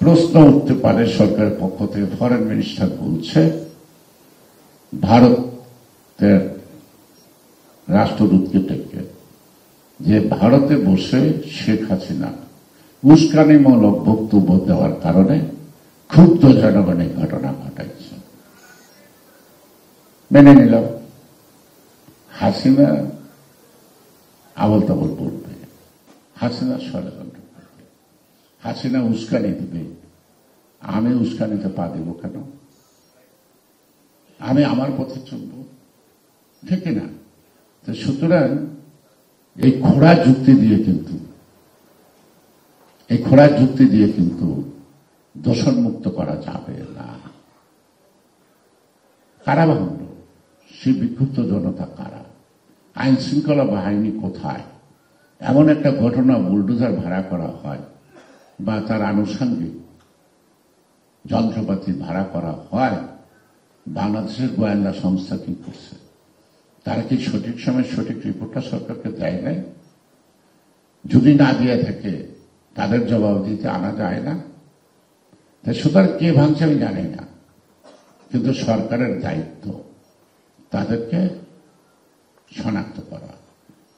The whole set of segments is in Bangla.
প্রশ্ন উঠতে পারে সরকারের পক্ষ থেকে, ফরেন মিনিস্টার বলছে ভারতের রাষ্ট্রদূতকে ডেকে যে ভারতে বসে শেখ হাসিনা উস্কানিমূলক বক্তব্য দেওয়ার কারণে ক্ষুব্ধ জনগণের ঘটনা ঘটাইছে। মেনে নিলাম, হাসিনা আবল তাবল বলবে, হাসিনা ষড়যন্ত্র করবে, হাসিনা উস্কানি দিবে, আমি উস্কানিতে পা দেব কেন? আমি আমার পথে চলব, ঠিক না? তো সুতরাং এই খোঁড়া যুক্তি দিয়ে কিন্তু দোষণমুক্ত করা যাবে না। কারা ভাঙল? সেই বিক্ষুব্ধ জনতা কারা? আইন শৃঙ্খলা বাহিনী কোথায়? এমন একটা ঘটনা বুলডোজার ভাড়া করা হয় বা তার আনুষঙ্গিক যন্ত্রপাতি ভাড়া করা হয়, বাংলাদেশের গোয়েন্দা সংস্থা কি করছে? তারা কি সঠিক সময় সঠিক রিপোর্টটা সরকারকে দেয় নাই? যদি না দিয়ে থাকে তাদের জবাব দিতে আনা যায় না। তাই সুতরাং কে ভাঙছে আমি জানি না, কিন্তু সরকারের দায়িত্ব তাদেরকে শনাক্ত করা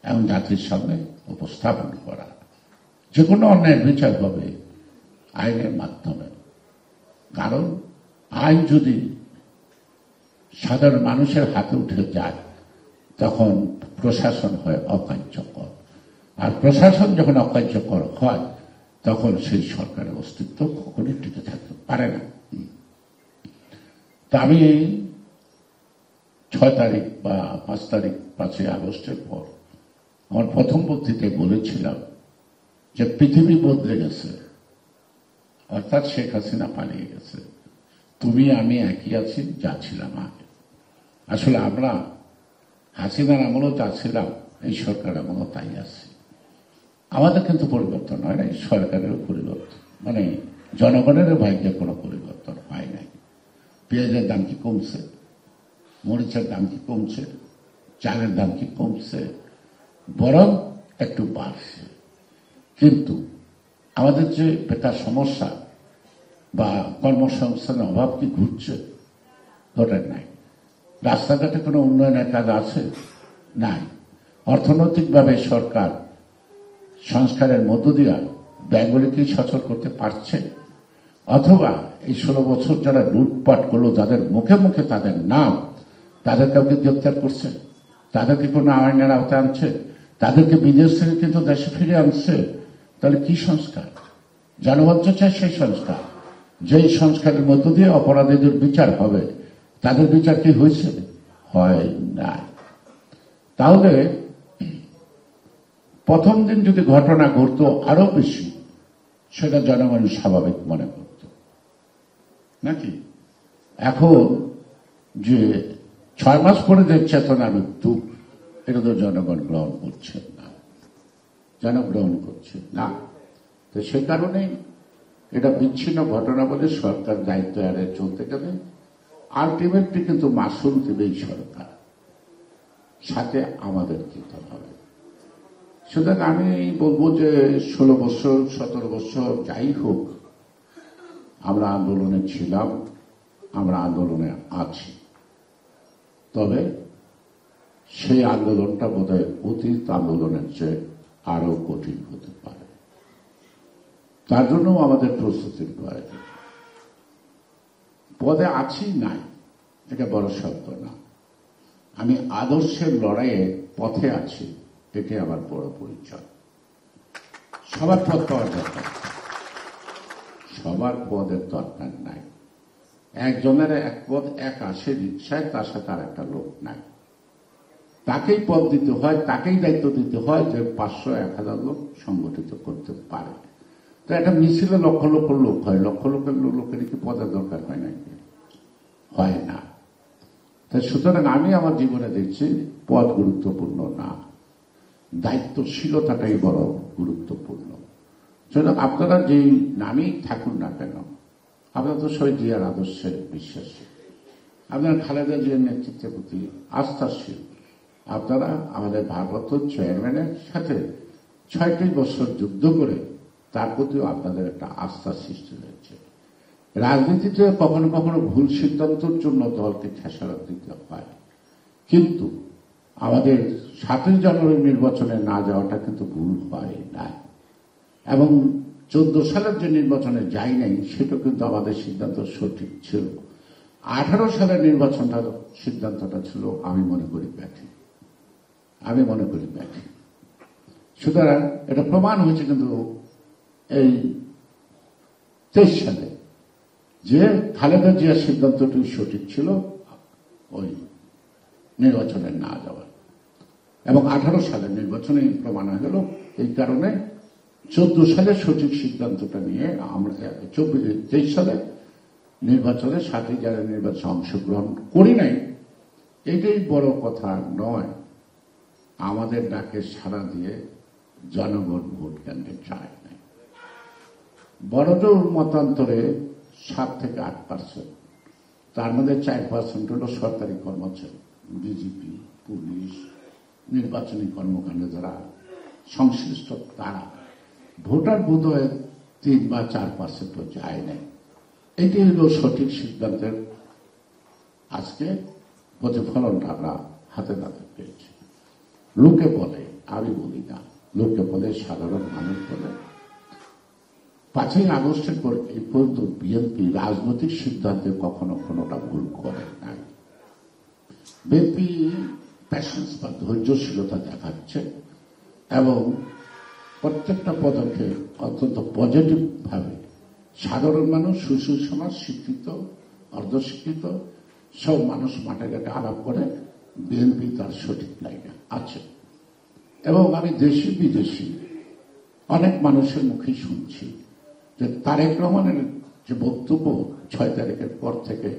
এবং জাতির সামনে উপস্থাপন করা। যে কোনো অন্যায় বিচার হবে আইনের মাধ্যমে। কারণ আইন যদি সাধারণ মানুষের হাতে উঠে যায় তখন প্রশাসন হয় অকার্যকর, আর প্রশাসন যখন অকার্যকর হয় তখন সেই সরকারের অস্তিত্ব কখনোই টিকে থাকতে পারে না। তা আমি 6 তারিখ বা 5 তারিখ 5ই আগস্টের পর আমার প্রথম বক্তৃতায় বলেছিলাম যে পৃথিবী বদলে গেছে, অর্থাৎ শেখ হাসিনা পালিয়ে গেছে, তুমি আমি একই আছি যা ছিলাম আগে। আসলে আমরা হাসিনার আমলও যা ছিলাম, এই সরকার আমলও তাই আছি। আমাদের কিন্তু পরিবর্তন হয় নাই, সরকারেরও পরিবর্তন, মানে জনগণেরও ভাগ্যে কোনো পরিবর্তন হয় নাই। পেঁয়াজের দাম কি কমছে? মরিচের দাম কি কমছে? চালের দাম কি কমছে? বরং একটু বাড়ছে। কিন্তু আমাদের যে বেকার সমস্যা বা কর্মসংস্থানের অভাব কি ঘুরছে? ঘটে নাই। রাস্তাঘাটে কোনো উন্নয়নের কাজ আছে? নাই। অর্থনৈতিকভাবে সরকার সংস্কারের মধ্য দিয়ে ব্যাংকগুলিকে সচল করতে পারছে? অথবা এই 16 বছর যারা লুটপাট করলো, যাদের মুখে মুখে তাদের নাম, তাদের কাউকে গ্রেপ্তার করছে? তাদেরকে কোনো আইনের আওতায় আনছে? তাদেরকে বিদেশ থেকে কিন্তু দেশে ফিরে আনছে? তাহলে কি সংস্কার? জনগণ চায় সেই সংস্কার, যেই সংস্কারের মধ্য দিয়ে অপরাধীদের বিচার হবে। তাদের বিচার কি হয়েছে? হয় নাই। তাহলে প্রথম দিন যদি ঘটনা ঘটত আরো বেশি, সেটা জনগণ স্বাভাবিক মনে করত নাকি? এখন যে 6 মাস পরে যে চেতনার উদ্যোগ, এটা তো জনগণ গ্রহণ করছে না, জনগ্রহণ করছে না। তো সে কারণেই এটা বিচ্ছিন্ন ঘটনা বলে সরকার দায়িত্ব এড়িয়ে চলতে গেলে আলটিমেটলি কিন্তু মাসুল দেবেই সরকার, সাথে আমাদের দিতে হবে। সুতরাং আমি বলবো যে 16 বছর 17 বছর যাই হোক, আমরা আন্দোলনে ছিলাম, আমরা আন্দোলনে আছি। তবে সেই আন্দোলনটা বোধহয় অতীত আন্দোলনের চেয়ে আরো কঠিন হতে পারে। তার জন্য আমাদের প্রস্তুতির প্রয়োজন। পদে আছি নাই, এটা বড় সত্য না। আমি আদর্শের লড়াইয়ে পথে আছি, এটি আমার বড় পরিচয়। সবার পদ পাওয়ার দরকার, সবার পদের দরকার নাই। একজনের এক পদ, এক আসে রিক্সায়, তার সাথে আর একটা লোক নাই। তাকেই পদ দিতে হয়, তাকেই দায়িত্ব দিতে হয় যে 500-1000 লোক সংগঠিত করতে পারে। তো একটা মিছিলে লক্ষ লক্ষ লোক হয়, লক্ষ লক্ষ লোকের কি পদের দরকার হয় নাকি? হয় না। তাই সুতরাং আমি আমার জীবনে দেখছি পদ গুরুত্বপূর্ণ না, দায়িত্বশীলতাটাই বড় গুরুত্বপূর্ণ। সুতরাং আপনারা যেই নামেই থাকুন না কেন, আপনারা তো সবাই জিয়ার আদর্শে বিশ্বাসী, আপনারা খালেদা জিয়ার নেতৃত্বের প্রতি আস্থাশীল। আপনারা আমাদের ভারপ্রাপ্ত চেয়ারম্যানের সাথে 6টি বছর যুদ্ধ করে তার প্রতিও আপনাদের একটা আস্থা সৃষ্টি হয়েছে। রাজনীতিতে কখনো কখনো ভুল সিদ্ধান্তের জন্য দলকে খেসারত দিতে হয়, কিন্তু আমাদের 7ই জানুয়ারি নির্বাচনে না যাওয়াটা কিন্তু ভুল হয় না, এবং 14 সালের যে নির্বাচনে যাই নাই সেটা কিন্তু আমাদের সিদ্ধান্ত সঠিক ছিল। 18 সালের নির্বাচনটার সিদ্ধান্তটা ছিল আমি মনে করি ব্যাঠিক। সুতরাং এটা প্রমাণ হয়েছে কিন্তু এই 23 সালে যে খালেদা জিয়ার সিদ্ধান্তটি সঠিক ছিল ওই নির্বাচনে না যাওয়ার, এবং 18 সালের নির্বাচনে প্রমাণ হয়ে গেল। এই কারণে 14 সালে সঠিক সিদ্ধান্তটা নিয়ে আমরা 23 সালে নির্বাচনে 7ই জানুয়ারি নির্বাচনে অংশগ্রহণ করি নাই। এটাই বড় কথা নয়, আমাদের ডাকে সাড়া দিয়ে জনগণ ভোট কেন্দ্রে যায় নাই। বড়জোর মতান্তরে 7 থেকে 8%, তার মধ্যে 4% হল সরকারি কর্মচারী, বিজেপি, পুলিশ, নির্বাচনী কর্মকাণ্ডে যারা সংশ্লিষ্ট তারা। ভোটার বোধহয় 3 বা 4% যায় নাই। এটি হল সঠিক সিদ্ধান্তের আজকে প্রতিফলনটা আমরা হাতে নাতে পেয়েছি। লোকে বলে, আমি বলি না, লোকে বলে, সাধারণ মানুষ বলে 5ই আগস্টের পর এই পর্যন্ত বিএনপি রাজনৈতিক সিদ্ধান্তে কখনো কোনোটা ভুল করে নাই। বিএনপি প্যাশন্স বা ধৈর্যশীলতা দেখাচ্ছে এবং প্রত্যেকটা পদক্ষেপ অত্যন্ত পজিটিভ ভাবে সাধারণ মানুষ, সুশীল সমাজ, শিক্ষিত, অর্ধশিক্ষিত সব মানুষ মাঠে ঘাটে আলাপ করে বিএনপি তার সঠিক লাইনে আছে। এবং আমি দেশি বিদেশি অনেক মানুষের মুখে শুনছি যে তারেক রহমানের যে বক্তব্য 6 তারিখের পর থেকে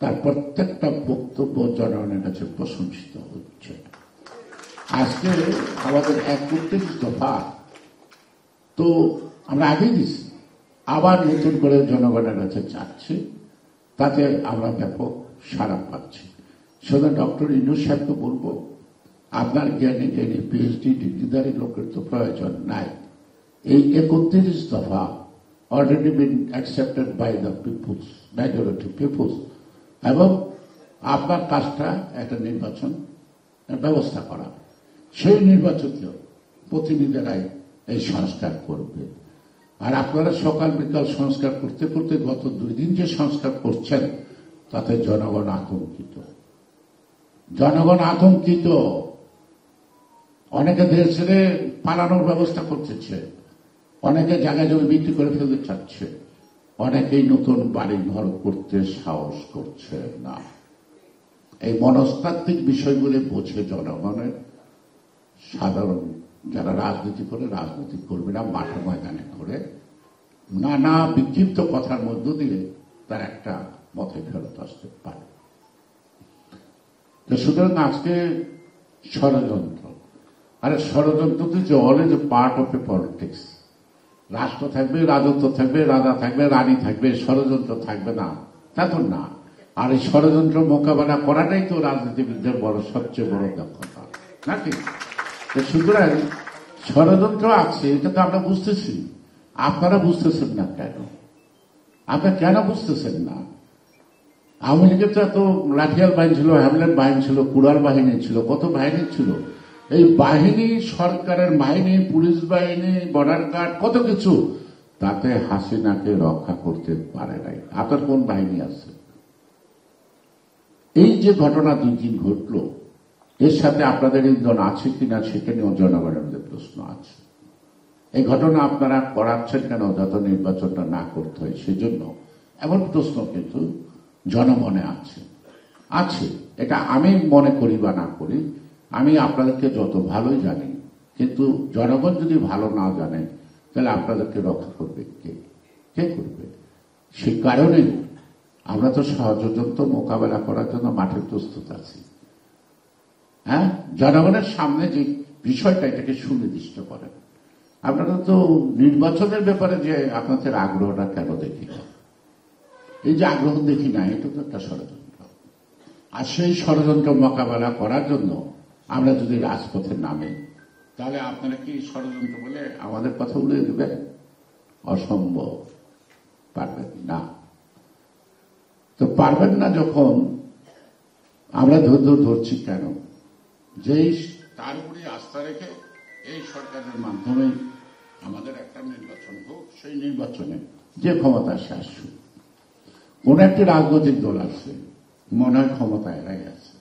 তার প্রত্যেকটা বক্তব্য জনগণের কাছে প্রশংসিত হচ্ছে। আজকে আমাদের 31 দফা তো আমরা আগেই দিচ্ছি, আবার নতুন করে জনগণের কাছে চাচ্ছি, তাতে আমরা ব্যাপক সাড়া পাচ্ছি। শুধু ডক্টর ইউনূস সাহেবকে বলবো, আপনার জ্ঞানী পিএইচডি ডিগ্রিধারী লোকের তো প্রয়োজন নাই। এই 31 দফা already been accepted by the peoples, majority peoples, এবং আপনার কাজটা একটা নির্বাচন ব্যবস্থা করা। সেই নির্বাচনকেও প্রতিনিধিরাই এই সংস্কার করবে। আর আপনারা সকাল বিকাল সংস্কার করতে করতে গত 2 দিন যে সংস্কার করছেন তাতে জনগণ আতঙ্কিত। অনেকে দেশ ছেড়ে পালানোর ব্যবস্থা করতেছে, অনেকে জায়গা জমি বিক্রি করে ফেলতে চাচ্ছে, অনেকেই নতুন বাড়ি ঘর করতে সাহস করছে না। এই মনস্তাত্ত্বিক বিষয়গুলি বোঝে জনগণের সাধারণ যারা রাজনীতি করে, রাজনীতি করবে না, মাঠে ময়দানে করে নানা বিক্ষিপ্ত কথার মধ্য দিয়ে তার একটা মতে ফেরত আসতে পারে। সুতরাং আজকে ষড়যন্ত্র, আরে ষড়যন্ত্র যে always a part of A politics. রাষ্ট্র থাকবে, রাজত্ব থাকবে, রাজা থাকবে, রানী থাকবে, ষড়যন্ত্র থাকবে না তা তো না। আর এই ষড়যন্ত্র মোকাবেলা করাটাই তো রাজনীতিবিদদের সবচেয়ে বড় দক্ষতা, নাকি? সুতরাং ষড়যন্ত্র আছে, এটা তো আমরা বুঝতেছি। আপনারা বুঝতেছেন না কেন? আপনারা কেন বুঝতেছেন না? আওয়ামী লীগের তো এত লাঠিয়াল বাহিনী ছিল, হ্যামলেট বাহিনী ছিল, কুড়াল বাহিনী ছিল, কত বাহিনী ছিল। এই বাহিনী, সরকারের বাহিনী, পুলিশ বাহিনী, বর্ডার গার্ড, কত কিছু, তাতে হাসিনাকে রক্ষা করতে পারে নাই। আপনার কোন বাহিনী আছে? এই যে ঘটনা 2 দিন ঘটল, এর সাথে আপনাদের ইন্ধন আছে কিনা সেটা নিয়েও জনগণের মধ্যে প্রশ্ন আছে। এই ঘটনা আপনারা করাচ্ছেন কেন? যত নির্বাচনটা না করতে হয় সেজন্য। এমন প্রশ্ন কিন্তু জনমনে আছে। এটা আমি মনে করি বা না করি, আমি আপনাদেরকে যত ভালোই জানি, কিন্তু জনগণ যদি ভালো না জানে তাহলে আপনাদেরকে রক্ষা করবে কে করবে? সেই কারণে আমরা তো ষড়যন্ত্র মোকাবেলা করার জন্য মাঠে প্রস্তুত আছি। হ্যাঁ, জনগণের সামনে যে বিষয়টা, এটাকে সুনির্দিষ্ট করেন। আপনারা তো নির্বাচনের ব্যাপারে যে আপনাদের আগ্রহটা কেন দেখি না? এই যে আগ্রহ দেখি না, এটা তো একটা ষড়যন্ত্র। আর সেই ষড়যন্ত্র মোকাবেলা করার জন্য আমরা যদি রাজপথে নামি, তাহলে আপনারা কি ষড়যন্ত্র বলে আমাদের কথা উড়িয়ে দেবেন? অসম্ভব, পারবেন না। তো পারবেন না যখন আমরা ধৈর্য ধরছি কেন? যেই তার উপরে আস্থা রেখে এই সরকারের মাধ্যমে আমাদের একটা নির্বাচন হোক, সেই নির্বাচনে যে ক্ষমতা আসে আসুক। কোন একটি রাজনৈতিক দল আছে মনে হয় ক্ষমতা এরাই আছে।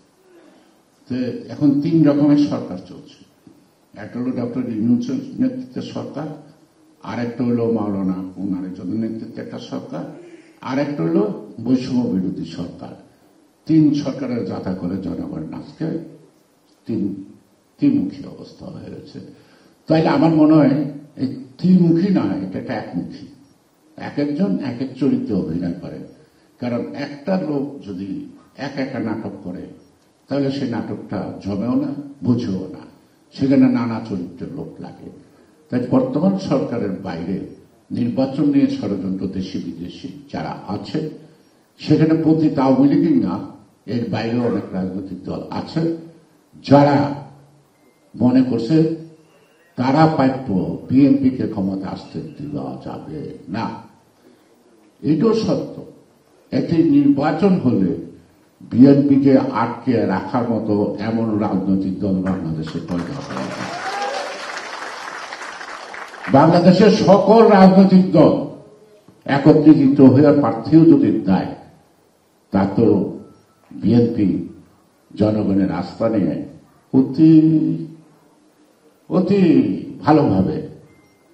তো এখন 3 রকমের সরকার চলছে। একটা হলো ডক্টর ইউনূসের নেতৃত্বের সরকার, আরেকটা হলো মাওলানা আরেকজনের নেতৃত্বে একটা সরকার, আরেকটা হলো বৈষম্য বিরোধী সরকার। 3 সরকারের যাতা করে জনগণ আজকে ত্রিমুখী অবস্থা হয়ে গেছে। তাইলে আমার মনে হয় এই ত্রিমুখী নয়, এটা একটা একমুখী। এক একজন এক এক চরিত্রে অভিনয় করে। কারণ একটা লোক যদি একা নাটক করে তাহলে সেই নাটকটা জমেও না, বুঝেও না, সেখানে নানা চরিত্রের লোক লাগে। তাই বর্তমান সরকারের বাইরে নির্বাচন নিয়ে ষড়যন্ত্র দেশি বিদেশি যারা আছে, সেখানে পতিত আওয়ামী লীগই না, এর বাইরে অনেক রাজনৈতিক দল আছে যারা মনে করছে তারা প্রাপ্য বিএনপিকে ক্ষমতা আসতে দেওয়া যাবে না। এটাও সত্য। একটি নির্বাচন হলে বিএনপিকে আটকে রাখার মতো এমন রাজনৈতিক দল বাংলাদেশে পয়দা হয় না। বাংলাদেশের সকল রাজনৈতিক দল একত্রিত হয়ে প্রার্থীও যদি দেয়, তা তো বিএনপি জনগণের আস্থা নিয়ে অতি ভালোভাবে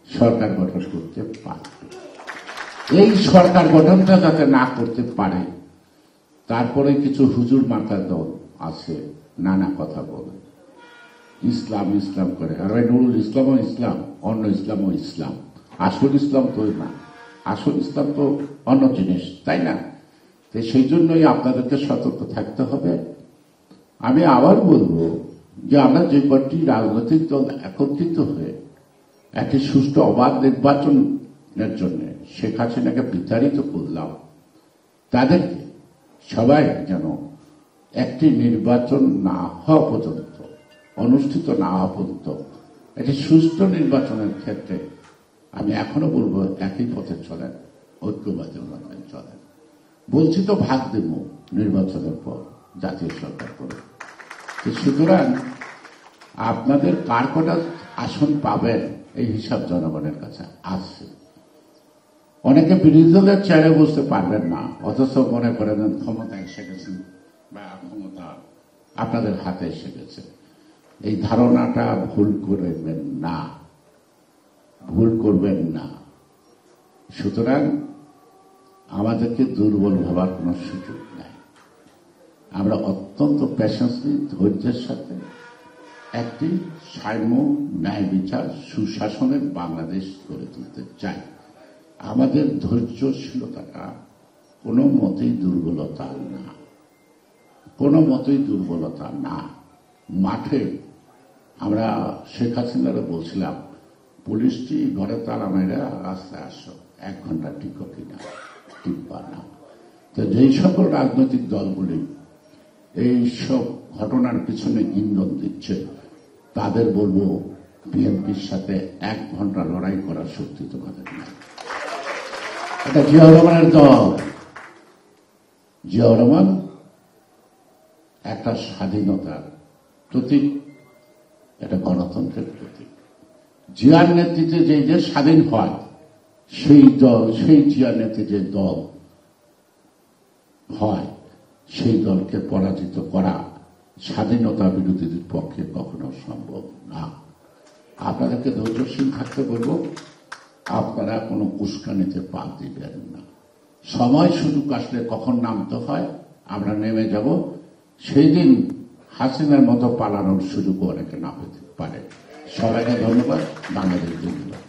সরকার গঠন করতে পারবে। এই সরকার গঠনটা যাতে না করতে পারে, তারপরে কিছু হুজুর মার্কা দল আছে নানা কথা বলে, ইসলাম ইসলাম করে। আর ওই নুরুল ইসলামও ইসলাম, অন্য ইসলামও ইসলাম। আসল ইসলাম তো না, আসল ইসলাম তো অন্য জিনিস, তাই না? তো সেই জন্যই আপনাদেরকে সতর্ক থাকতে হবে। আমি আবার বলবো যে আমরা যে কটি রাজনৈতিক দল একত্রিত হয়ে একটি সুষ্ঠু অবাধ নির্বাচনের জন্য শেখ হাসিনাকে বিতাড়িত করলাম, তাদেরকে সবাই যেন একটি নির্বাচন না হওয়া পর্যন্ত, অনুষ্ঠিত না হওয়া পর্যন্ত, একটি সুষ্ঠু নির্বাচনের ক্ষেত্রে আমি এখনো বলবো একই পথে চলেন, ঐক্যবাদী মাধ্যমে চলেন। বলছি তো ভাগ দেব নির্বাচনের পর জাতীয় সরকার করে। সুতরাং আপনাদের কার কটা আসন পাবেন এই হিসাব জনগণের কাছে আছে। অনেকে বিরোধী দলের চেয়ারে বসতে পারবেন না, অথচ মনে করেন ক্ষমতা এসে গেছেন বা ক্ষমতা আপনাদের হাতে এসে গেছে। এই ধারণাটা ভুল করবেন না, ভুল করবেন না। সুতরাং আমাদেরকে দুর্বল ভাবার কোন সুযোগ নাই। আমরা অত্যন্ত প্যাশনেটলি ধৈর্যের সাথে একটি সাম্য, ন্যায় বিচার, সুশাসনের বাংলাদেশ গড়ে তুলতে চাই। আমাদের ধৈর্যশীলতাটা কোনো মতেই দুর্বলতা না, কোনো মতেই দুর্বলতা না। মাঠে আমরা শেখ হাসিনারা বলছিলাম, পুলিশটি ঘরে তালা মেরে রাস্তায় আসো, 1 ঘন্টা টিকো কিনা, টিকবা না। তো যেই সকল রাজনৈতিক দলগুলি এই সব ঘটনার পিছনে ইন্ধন দিচ্ছে, তাদের বলবো বিএনপির সাথে 1 ঘন্টা লড়াই করার শক্তি তোমাদের নেই। এটা জিয়াউর রহমানের দল। জিয়াউর রহমান একটা স্বাধীনতার প্রতীক, এটা গণতন্ত্রের প্রতীক। জিয়ার নেতৃত্বে যে দেশ স্বাধীন হয়, সেই দল, সেই জিয়ার নেতৃত্বে দল হয়, সেই দলকে পরাজিত করা স্বাধীনতা বিরোধীদের পক্ষে কখনো সম্ভব না। আপনাদেরকে ধৈর্যশীল থাকতে বলব, আপনারা কোনো উস্কানিতে পা দিবেন না। সময় সুযোগ আসলে কখন নামতে হয় আমরা নেমে যাব। সেই দিন হাসিনার মতো পালানোর সুযোগ অনেকে না পেতে পারে। সবাইকে ধন্যবাদ। বাংলাদেশ ধন্যবাদ।